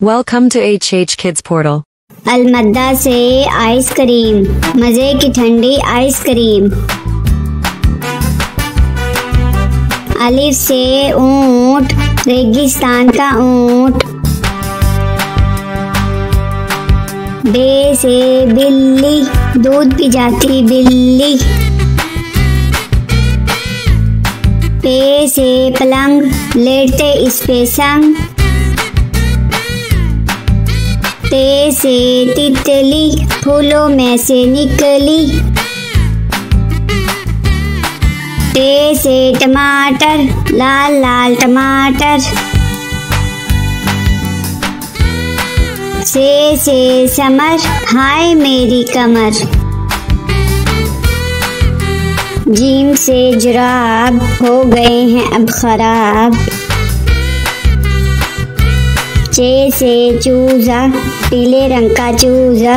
Welcome to HH Kids Portal. अलमद्दा से ice cream, मजे की ठंडी आइसक्रीम। अलिफ से ऊंट, रेगिस्तान का ऊंट। बे से बिल्ली, दूध पी जाती बिल्ली। पे से पलंग, लेटते इस पे संग। ते से तितली, फूलों में से निकली। टे से टमाटर, लाल लाल टमाटर। से समर, हाय मेरी कमर। जीम से जुराब, हो गए हैं अब खराब। चे से चूजा, पीले रंग का चूजा।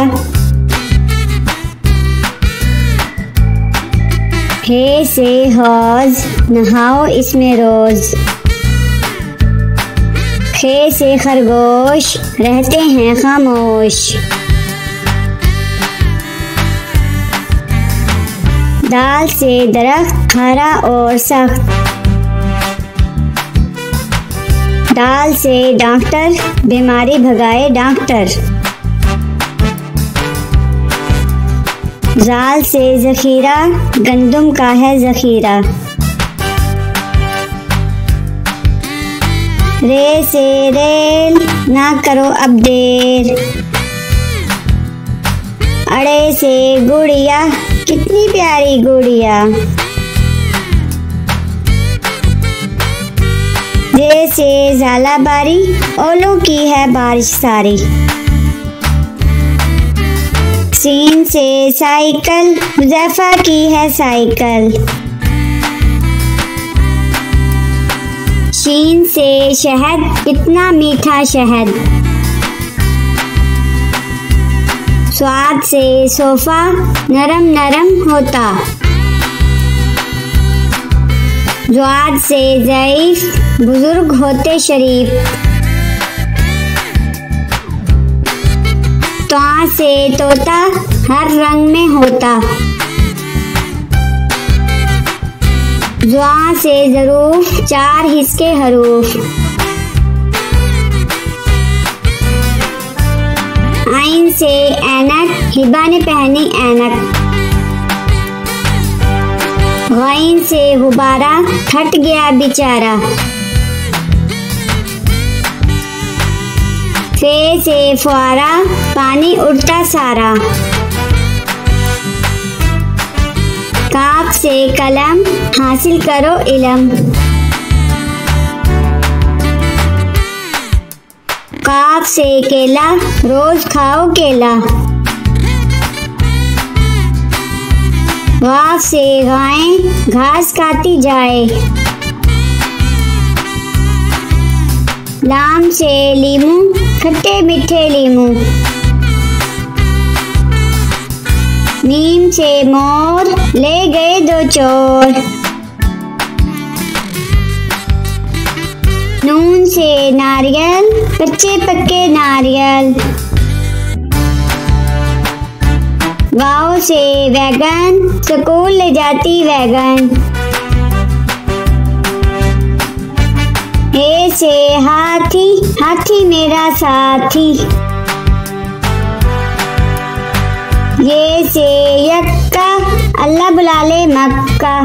हे से हौज, नहाओ इसमें रोज। खे से खरगोश, रहते हैं खामोश। दाल से दरख्त, हरा और सख्त। दाल से डॉक्टर, बीमारी भगाए डॉक्टर। जाल से जखीरा, गंदुम का है जखीरा। रे से रेल, ना करो अब देर। अड़े से गुड़िया, कितनी प्यारी गुड़िया। जे से झालाबारी, ओलों की है बारिश सारी। सीन से साइकिल, हुज़ैफा की है साइकिल। शीन से शहद, कितना मीठा शहद। स्वाद से सोफा, नरम नरम होता। ज़्वाद से ज़ईफ, बुजुर्ग होते शरीफ। त्वा से तोता, हर रंग में होता। ज़्वा से ज़रूफ, 4 हिस्से हरूफ। आइन से ऐनक, हिबा ने पहनी ऐनक। गैन से गुब्बारा, हट गया बेचारा। फे से फुआरा, पानी उड़ता सारा। काफ से कलम, हासिल करो इलम। काफ से केला, रोज खाओ केला। गाफ से गाय, घास खाती जाए। लाम से लीमू, खट्टे मीठे लीमू। मीम से मोर, ले गए 2 चोर। नून से नारियल, कच्चे पक्के नारियल। गाँव से वैगन, स्कूल ले जाती वैगन। हे से हाथी, हाथी मेरा साथी। ये से यक्का, अल्लाह बुला ले मक्का।